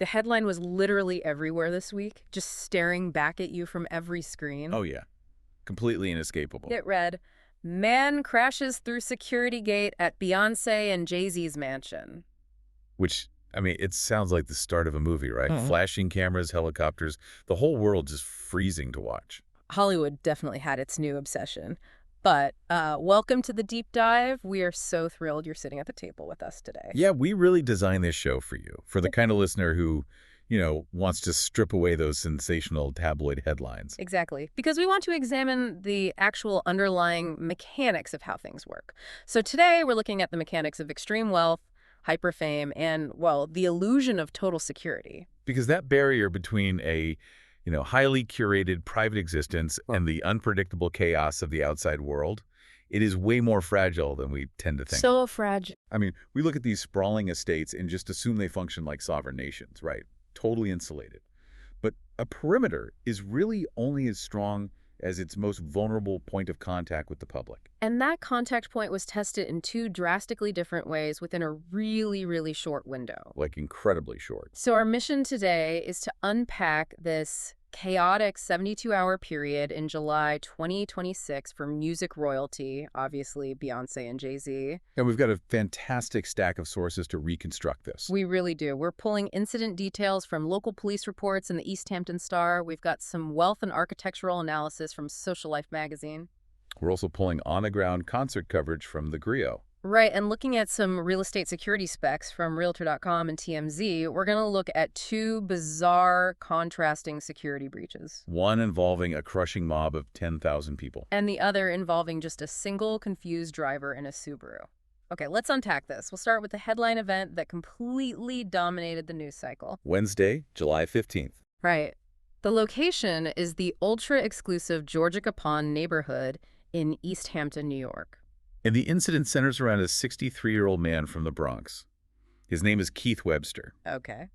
The headline was literally everywhere this week, just staring back at you from every screen. Oh, yeah. Completely inescapable. It read, "Man crashes through security gate at Beyonce and Jay-Z's mansion." Which, I mean, it sounds like the start of a movie, right? Flashing cameras, helicopters, the whole world just freezing to watch. Hollywood definitely had its new obsession. But welcome to the deep dive. We are so thrilled you're sitting at the table with us today. Yeah, we really designed this show for you, for the kind of listener who, wants to strip away those sensational tabloid headlines. Exactly. Because we want to examine the actual underlying mechanics of how things work. So today we're looking at the mechanics of extreme wealth, hyperfame, and, well, the illusion of total security. Because that barrier between a highly curated private existence and the unpredictable chaos of the outside world, it is way more fragile than we tend to think. So fragile. I mean, we look at these sprawling estates and just assume they function like sovereign nations, right? Totally insulated. But a perimeter is really only as strong as its most vulnerable point of contact with the public. And that contact point was tested in two drastically different ways within a really, really short window. Like incredibly short. So our mission today is to unpack this chaotic 72-hour period in July 2026 for music royalty, obviously Beyonce and Jay-Z. And we've got a fantastic stack of sources to reconstruct this. We really do. We're pulling incident details from local police reports in the East Hampton Star. We've got some wealth and architectural analysis from Social Life magazine. We're also pulling on-the-ground concert coverage from the Griot. Right, and looking at some real estate security specs from Realtor.com and TMZ, we're going to look at two bizarre, contrasting security breaches. One involving a crushing mob of 10,000 people. And the other involving just a single confused driver in a Subaru. Okay, let's unpack this. We'll start with the headline event that completely dominated the news cycle. Wednesday, July 15th. Right. The location is the ultra-exclusive Georgia Pond neighborhood in East Hampton, New York. And the incident centers around a 63-year-old man from the Bronx. His name is Keith Webster. Okay.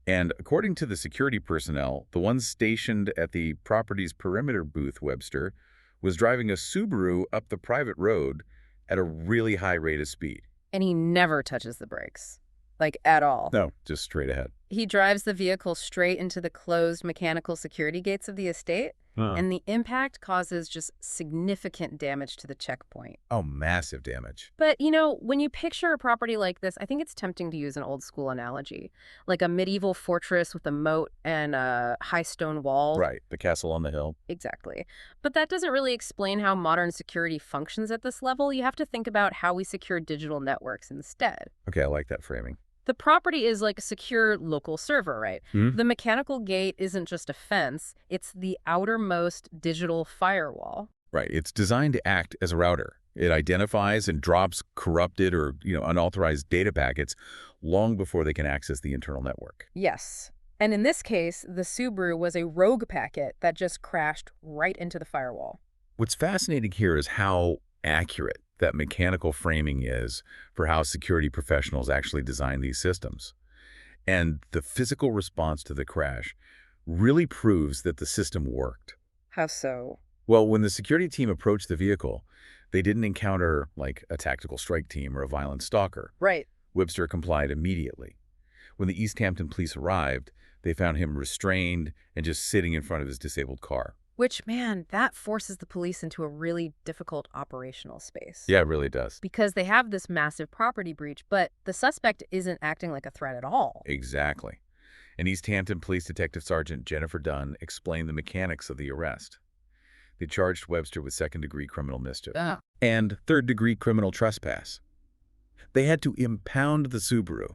And according to the security personnel, the one stationed at the property's perimeter booth, Webster, was driving a Subaru up the private road at a really high rate of speed. And he never touches the brakes. Like, at all. No, just straight ahead. He drives the vehicle straight into the closed mechanical security gates of the estate, and the impact causes just significant damage to the checkpoint. Oh, massive damage. But, when you picture a property like this, I think it's tempting to use an old school analogy, like a medieval fortress with a moat and a high stone wall. Right, the castle on the hill. Exactly. But that doesn't really explain how modern security functions at this level. You have to think about how we secure digital networks instead. Okay, I like that framing. The property is like a secure local server, right? Hmm? The mechanical gate isn't just a fence, it's the outermost digital firewall. Right, it's designed to act as a router. It identifies and drops corrupted or, unauthorized data packets long before they can access the internal network. Yes. And in this case, the Subaru was a rogue packet that just crashed right into the firewall. What's fascinating here is how accurate that mechanical framing is for how security professionals actually design these systems. And the physical response to the crash really proves that the system worked. How so? Well, when the security team approached the vehicle, they didn't encounter, like, a tactical strike team or a violent stalker. Right. Webster complied immediately. When the East Hampton police arrived, they found him restrained and just sitting in front of his disabled car. Which, man, that forces the police into a really difficult operational space. Yeah, it really does. Because they have this massive property breach, but the suspect isn't acting like a threat at all. Exactly. And East Hampton Police Detective Sergeant Jennifer Dunn explained the mechanics of the arrest. They charged Webster with second-degree criminal mischief and third-degree criminal trespass. They had to impound the Subaru.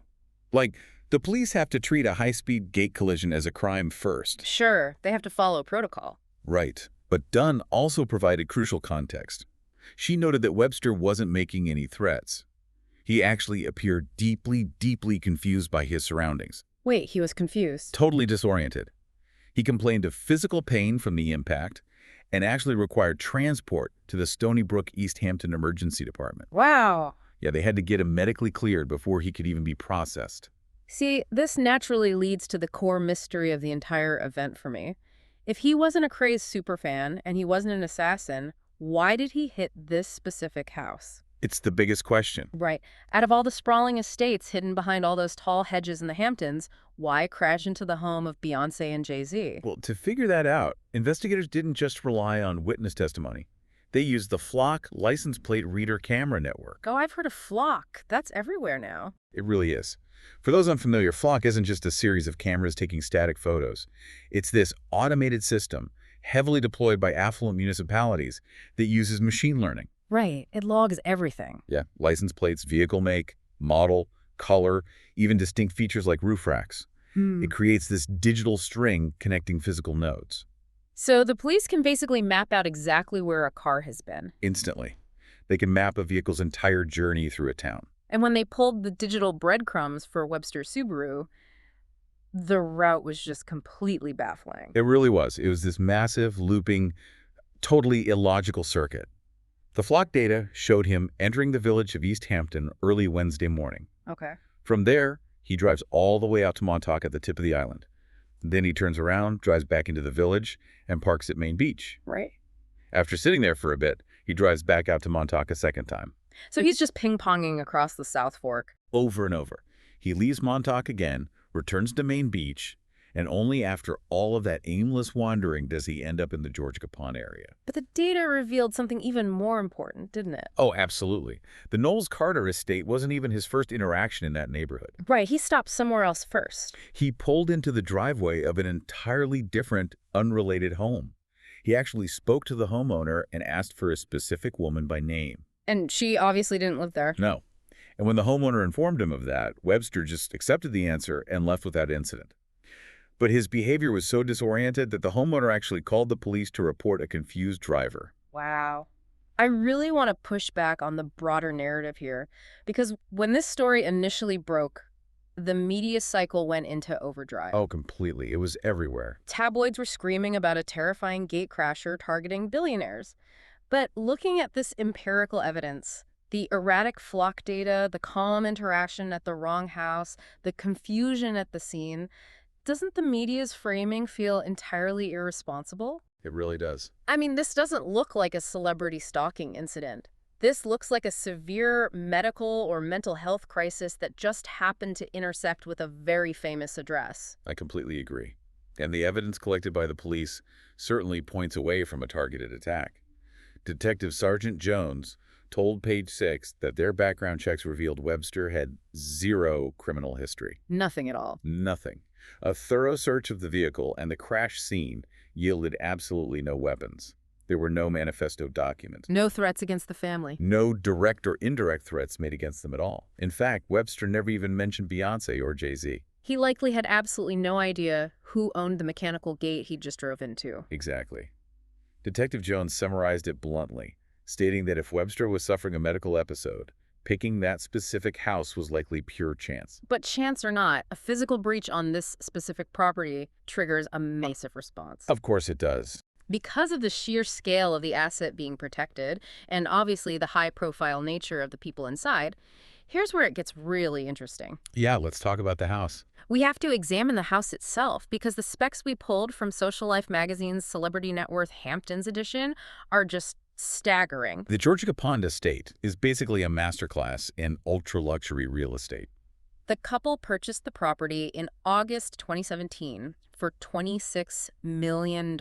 Like, the police have to treat a high-speed gate collision as a crime first. Sure, they have to follow protocol. Right. But Dunn also provided crucial context. She noted that Webster wasn't making any threats. He actually appeared deeply, deeply confused by his surroundings. Wait, he was confused. Totally disoriented. He complained of physical pain from the impact and actually required transport to the Stony Brook East Hampton Emergency Department. Wow. Yeah, they had to get him medically cleared before he could even be processed. See, this naturally leads to the core mystery of the entire event for me. If he wasn't a crazed superfan and he wasn't an assassin, why did he hit this specific house? It's the biggest question. Right. Out of all the sprawling estates hidden behind all those tall hedges in the Hamptons, why crash into the home of Beyonce and Jay-Z? Well, to figure that out, investigators didn't just rely on witness testimony. They used the Flock license plate reader camera network. Oh, I've heard of Flock. That's everywhere now. It really is. For those unfamiliar, Flock isn't just a series of cameras taking static photos. It's this automated system, heavily deployed by affluent municipalities, that uses machine learning. Right. It logs everything. Yeah, license plates, vehicle make, model, color, even distinct features like roof racks. It creates this digital string connecting physical nodes. So the police can basically map out exactly where a car has been. Instantly. They can map a vehicle's entire journey through a town. And when they pulled the digital breadcrumbs for Webster's Subaru, the route was just completely baffling. It really was. It was this massive, looping, totally illogical circuit. The Flock data showed him entering the village of East Hampton early Wednesday morning. Okay. From there, he drives all the way out to Montauk at the tip of the island. Then he turns around, drives back into the village, and parks at Main Beach. Right. After sitting there for a bit, he drives back out to Montauk a second time. So he's just ping-ponging across the South Fork. Over and over. He leaves Montauk again, returns to Main Beach, and only after all of that aimless wandering does he end up in the Georgia Capon area. But the data revealed something even more important, didn't it? Oh, absolutely. The Knowles Carter estate wasn't even his first interaction in that neighborhood. Right, he stopped somewhere else first. He pulled into the driveway of an entirely different, unrelated home. He actually spoke to the homeowner and asked for a specific woman by name. And she obviously didn't live there. No. And when the homeowner informed him of that, Webster just accepted the answer and left without incident. But his behavior was so disoriented that the homeowner actually called the police to report a confused driver. Wow. I really want to push back on the broader narrative here, because when this story initially broke, the media cycle went into overdrive. Oh, completely. It was everywhere. Tabloids were screaming about a terrifying gatecrasher targeting billionaires. But looking at this empirical evidence, the erratic Flock data, the calm interaction at the wrong house, the confusion at the scene, doesn't the media's framing feel entirely irresponsible? It really does. I mean, this doesn't look like a celebrity stalking incident. This looks like a severe medical or mental health crisis that just happened to intersect with a very famous address. I completely agree. And the evidence collected by the police certainly points away from a targeted attack. Detective Sergeant Jones told Page 6 that their background checks revealed Webster had zero criminal history. Nothing at all. Nothing. A thorough search of the vehicle and the crash scene yielded absolutely no weapons. There were no manifesto documents. No threats against the family. No direct or indirect threats made against them at all. In fact, Webster never even mentioned Beyonce or Jay-Z. He likely had absolutely no idea who owned the mechanical gate he just drove into. Exactly. Detective Jones summarized it bluntly, stating that if Webster was suffering a medical episode, picking that specific house was likely pure chance. But chance or not, a physical breach on this specific property triggers a massive response. Of course it does. Because of the sheer scale of the asset being protected, and obviously the high-profile nature of the people inside, here's where it gets really interesting. Yeah, let's talk about the house. We have to examine the house itself because the specs we pulled from Social Life magazine's Celebrity Net Worth Hamptons edition are just staggering. The Georgia Capon estate is basically a masterclass in ultra-luxury real estate. The couple purchased the property in August 2017 for $26 million.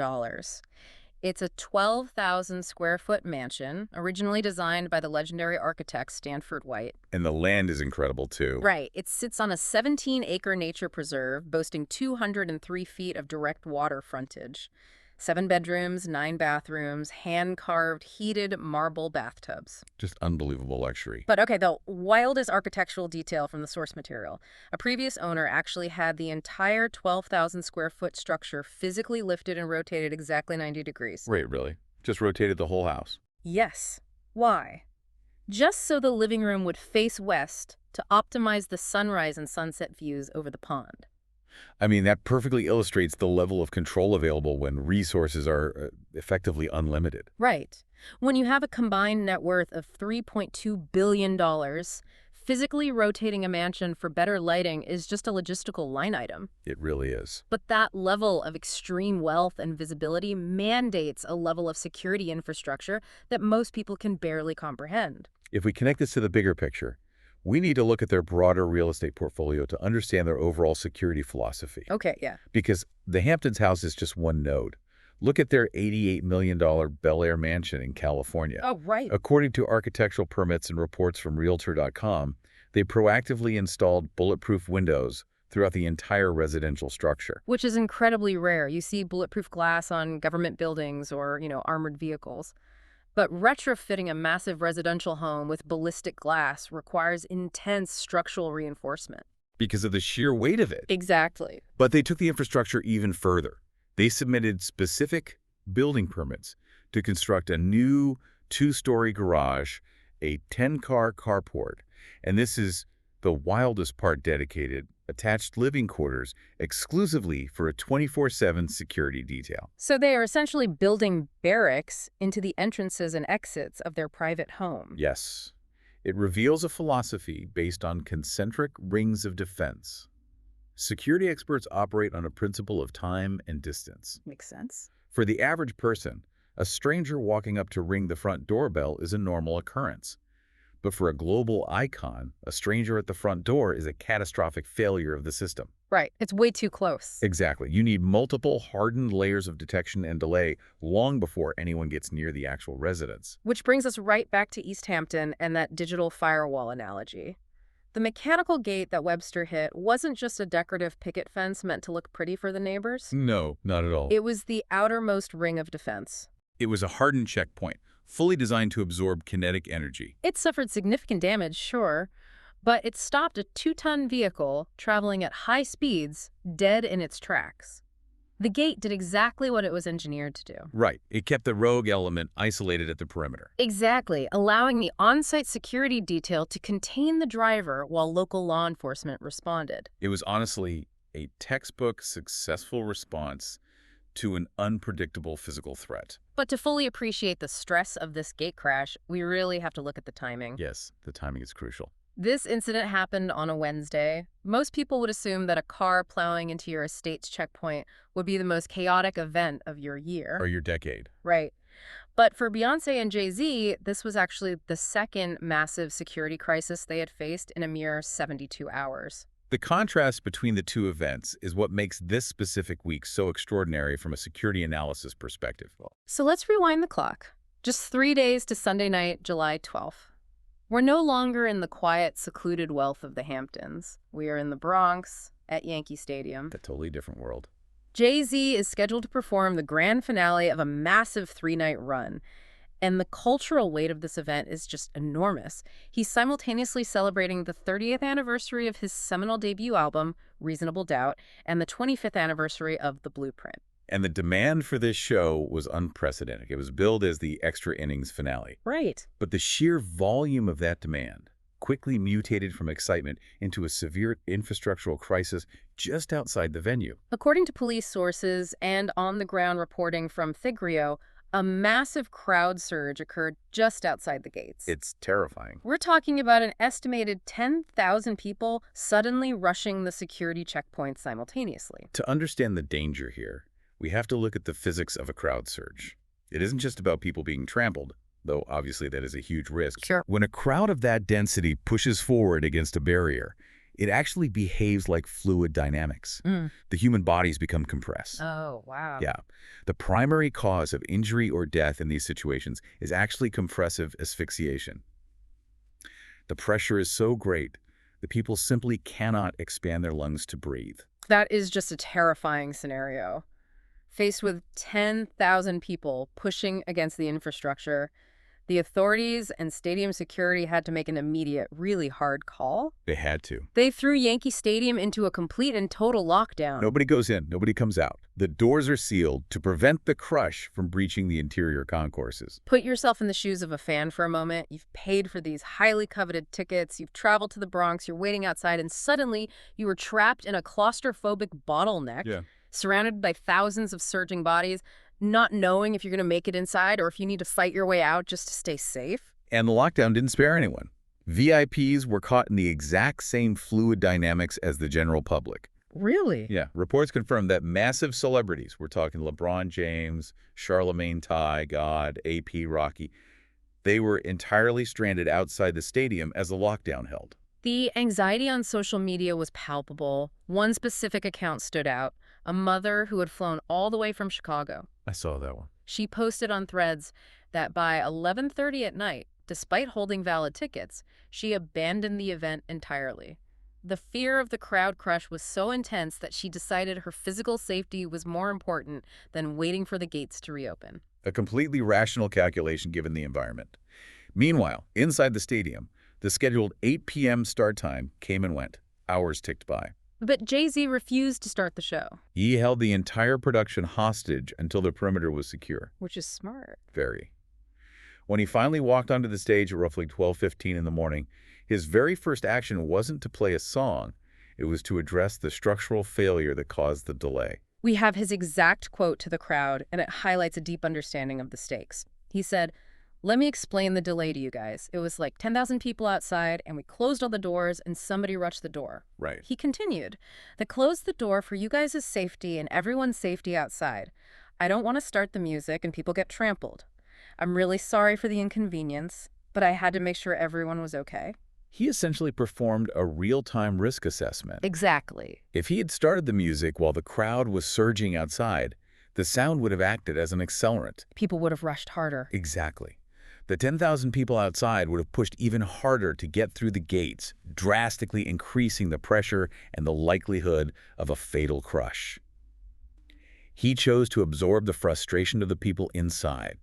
It's a 12,000 square foot mansion, originally designed by the legendary architect Stanford White. And the land is incredible, too. Right. It sits on a 17-acre nature preserve, boasting 203 feet of direct water frontage. 7 bedrooms, 9 bathrooms, hand-carved, heated marble bathtubs. Just unbelievable luxury. But okay, the wildest architectural detail from the source material. A previous owner actually had the entire 12,000 square foot structure physically lifted and rotated exactly 90 degrees. Wait, really? Just rotated the whole house? Yes. Why? Just so the living room would face west to optimize the sunrise and sunset views over the pond. I mean, that perfectly illustrates the level of control available when resources are effectively unlimited. Right. When you have a combined net worth of $3.2 billion, physically rotating a mansion for better lighting is just a logistical line item. It really is. But that level of extreme wealth and visibility mandates a level of security infrastructure that most people can barely comprehend. If we connect this to the bigger picture, we need to look at their broader real estate portfolio to understand their overall security philosophy. Okay, yeah. Because the Hamptons house is just one node. Look at their $88 million Bel Air mansion in California. Oh, right. According to architectural permits and reports from Realtor.com, they proactively installed bulletproof windows throughout the entire residential structure. Which is incredibly rare. You see bulletproof glass on government buildings or, armored vehicles. But retrofitting a massive residential home with ballistic glass requires intense structural reinforcement. Because of the sheer weight of it. Exactly. But they took the infrastructure even further. They submitted specific building permits to construct a new 2-story garage, a 10-car carport, and this is the wildest part, dedicated attached living quarters exclusively for a 24/7 security detail. So they are essentially building barracks into the entrances and exits of their private home. Yes. It reveals a philosophy based on concentric rings of defense. Security experts operate on a principle of time and distance. Makes sense. For the average person, a stranger walking up to ring the front doorbell is a normal occurrence. But for a global icon, a stranger at the front door is a catastrophic failure of the system. Right. It's way too close. Exactly. You need multiple hardened layers of detection and delay long before anyone gets near the actual residence. Which brings us right back to East Hampton and that digital firewall analogy. The mechanical gate that Webster hit wasn't just a decorative picket fence meant to look pretty for the neighbors. No, not at all. It was the outermost ring of defense. It was a hardened checkpoint, fully designed to absorb kinetic energy. It suffered significant damage, sure, but it stopped a 2-ton vehicle traveling at high speeds dead in its tracks. The gate did exactly what it was engineered to do. Right. It kept the rogue element isolated at the perimeter. Exactly, allowing the on-site security detail to contain the driver while local law enforcement responded. It was honestly a textbook successful response to an unpredictable physical threat. But to fully appreciate the stress of this gate crash, we really have to look at the timing. Yes, the timing is crucial. This incident happened on a Wednesday. Most people would assume that a car plowing into your estate's checkpoint would be the most chaotic event of your year. Or your decade. Right. But for Beyonce and Jay-Z, this was actually the second massive security crisis they had faced in a mere 72 hours. The contrast between the two events is what makes this specific week so extraordinary from a security analysis perspective. So let's rewind the clock. Just 3 days to Sunday night, July 12th. We're no longer in the quiet, secluded wealth of the Hamptons. We are in the Bronx at Yankee Stadium. A totally different world. Jay-Z is scheduled to perform the grand finale of a massive 3-night run. And the cultural weight of this event is just enormous. He's simultaneously celebrating the 30th anniversary of his seminal debut album, Reasonable Doubt, and the 25th anniversary of The Blueprint. And the demand for this show was unprecedented. It was billed as the extra innings finale. Right. But the sheer volume of that demand quickly mutated from excitement into a severe infrastructural crisis just outside the venue. According to police sources and on-the-ground reporting from Thigrio, a massive crowd surge occurred just outside the gates. It's terrifying. We're talking about an estimated 10,000 people suddenly rushing the security checkpoints simultaneously. To understand the danger here, we have to look at the physics of a crowd surge. It isn't just about people being trampled, though obviously that is a huge risk. Sure. When a crowd of that density pushes forward against a barrier, it actually behaves like fluid dynamics. The human bodies become compressed. Oh, wow. Yeah. The primary cause of injury or death in these situations is actually compressive asphyxiation. The pressure is so great that people simply cannot expand their lungs to breathe. That is just a terrifying scenario. Faced with 10,000 people pushing against the infrastructure, the authorities and stadium security had to make an immediate, really hard call. They had to. They threw Yankee Stadium into a complete and total lockdown. Nobody goes in, nobody comes out. The doors are sealed to prevent the crush from breaching the interior concourses. Put yourself in the shoes of a fan for a moment. You've paid for these highly coveted tickets. You've traveled to the Bronx. You're waiting outside, and suddenly you were trapped in a claustrophobic bottleneck, surrounded by thousands of surging bodies, not knowing if you're going to make it inside or if you need to fight your way out just to stay safe. And the lockdown didn't spare anyone. VIPs were caught in the exact same fluid dynamics as the general public. Really? Yeah. Reports confirm that massive celebrities, we're talking LeBron James, Charlemagne Ty, God, AP Rocky, They were entirely stranded outside the stadium as the lockdown held. The anxiety on social media was palpable. One specific account stood out, a mother who had flown all the way from Chicago. I saw that one. She posted on Threads that by 11:30 at night, despite holding valid tickets, she abandoned the event entirely. The fear of the crowd crush was so intense that she decided her physical safety was more important than waiting for the gates to reopen. A completely rational calculation given the environment. Meanwhile, inside the stadium, the scheduled 8 p.m. start time came and went. Hours ticked by. But Jay-Z refused to start the show. He held the entire production hostage until the perimeter was secure. Which is smart. Very. When he finally walked onto the stage at roughly 12:15 in the morning, his very first action wasn't to play a song. It was to address the structural failure that caused the delay. We have his exact quote to the crowd, and it highlights a deep understanding of the stakes. He said, "Let me explain the delay to you guys. It was like 10,000 people outside, and we closed all the doors, and somebody rushed the door." Right. He continued, "They closed the door for you guys' safety and everyone's safety outside. I don't want to start the music and people get trampled. I'm really sorry for the inconvenience, but I had to make sure everyone was okay." He essentially performed a real-time risk assessment. Exactly. If he had started the music while the crowd was surging outside, the sound would have acted as an accelerant. People would have rushed harder. Exactly. The 10,000 people outside would have pushed even harder to get through the gates, drastically increasing the pressure and the likelihood of a fatal crush. He chose to absorb the frustration of the people inside,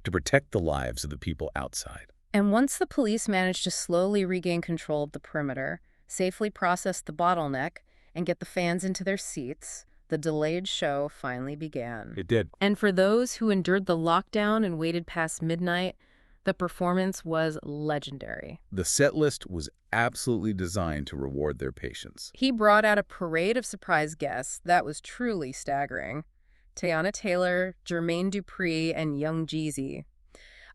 to protect the lives of the people outside. And once the police managed to slowly regain control of the perimeter, safely process the bottleneck, and get the fans into their seats, the delayed show finally began. It did. And for those who endured the lockdown and waited past midnight, the performance was legendary. The set list was absolutely designed to reward their patience. He brought out a parade of surprise guests that was truly staggering. Teyana Taylor, Jermaine Dupri, and Young Jeezy.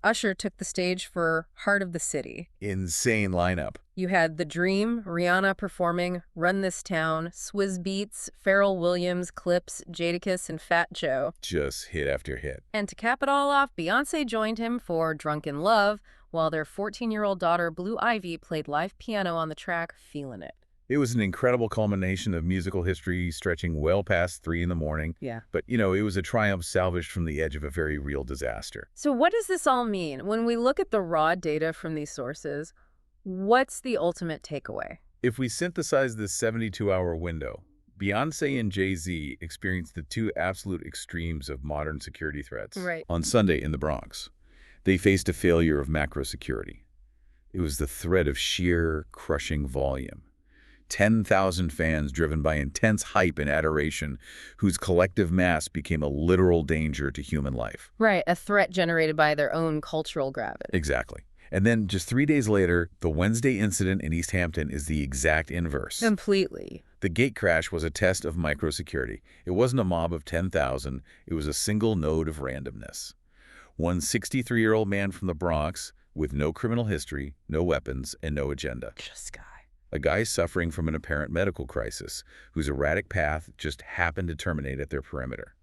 Usher took the stage for Heart of the City. Insane lineup. You had The Dream, Rihanna performing, Run This Town, Swizz Beatz, Pharrell Williams, Clips, Jadakiss, and Fat Joe. Just hit after hit. And to cap it all off, Beyonce joined him for Drunk in Love, while their 14-year-old daughter, Blue Ivy, played live piano on the track, Feelin' It. It was an incredible culmination of musical history stretching well past 3 in the morning. Yeah. But, it was a triumph salvaged from the edge of a very real disaster. So what does this all mean? When we look at the raw data from these sources, what's the ultimate takeaway? If we synthesize this 72-hour window, Beyonce and Jay-Z experienced the two absolute extremes of modern security threats. Right. On Sunday in the Bronx, they faced a failure of macro security. It was the threat of sheer, crushing volume. 10,000 fans driven by intense hype and adoration, whose collective mass became a literal danger to human life. Right, a threat generated by their own cultural gravity. Exactly. And then just 3 days later, the Wednesday incident in East Hampton is the exact inverse. Completely. The gate crash was a test of microsecurity. It wasn't a mob of 10,000. It was a single node of randomness. One 63-year-old man from the Bronx with no criminal history, no weapons, and no agenda. Just guy. A guy suffering from an apparent medical crisis, whose erratic path just happened to terminate at their perimeter.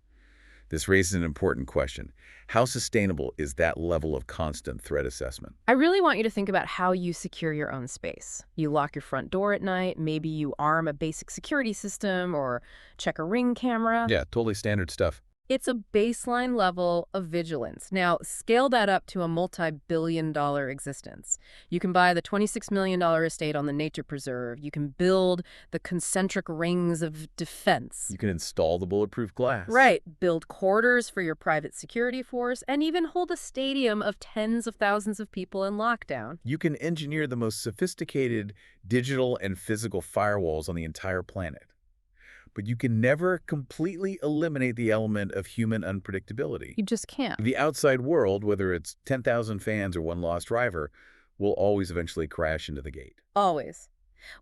This raises an important question. How sustainable is that level of constant threat assessment? I really want you to think about how you secure your own space. You lock your front door at night, maybe you arm a basic security system or check a Ring camera. Yeah, totally standard stuff. It's a baseline level of vigilance. Now, scale that up to a multi-billion-dollar existence. You can buy the $26 million estate on the nature preserve. You can build the concentric rings of defense. You can install the bulletproof glass. Right. Build quarters for your private security force and even hold a stadium of tens of thousands of people in lockdown. You can engineer the most sophisticated digital and physical firewalls on the entire planet. But you can never completely eliminate the element of human unpredictability. You just can't. The outside world, whether it's 10,000 fans or one lost driver, will always eventually crash into the gate. Always.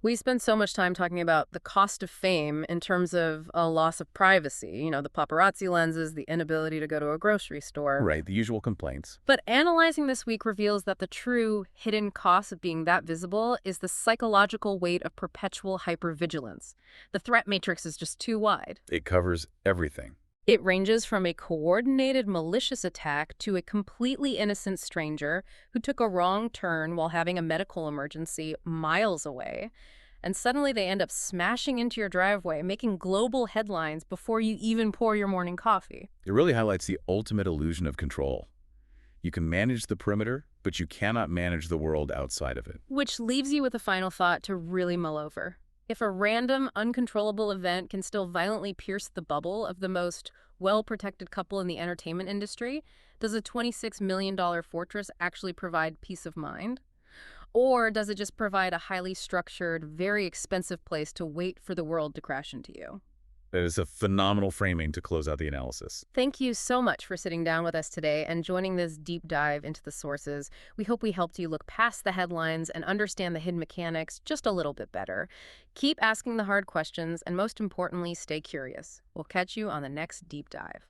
We spend so much time talking about the cost of fame in terms of a loss of privacy, the paparazzi lenses, the inability to go to a grocery store. Right, the usual complaints. But analyzing this week reveals that the true hidden cost of being that visible is the psychological weight of perpetual hypervigilance. The threat matrix is just too wide. It covers everything. It ranges from a coordinated malicious attack to a completely innocent stranger who took a wrong turn while having a medical emergency miles away, and suddenly they end up smashing into your driveway, making global headlines before you even pour your morning coffee. It really highlights the ultimate illusion of control. You can manage the perimeter, but you cannot manage the world outside of it. Which leaves you with a final thought to really mull over. If a random, uncontrollable event can still violently pierce the bubble of the most well-protected couple in the entertainment industry, does a $26 million fortress actually provide peace of mind? Or does it just provide a highly structured, very expensive place to wait for the world to crash into you? That is a phenomenal framing to close out the analysis. Thank you so much for sitting down with us today and joining this deep dive into the sources. We hope we helped you look past the headlines and understand the hidden mechanics just a little bit better. Keep asking the hard questions and most importantly, stay curious. We'll catch you on the next deep dive.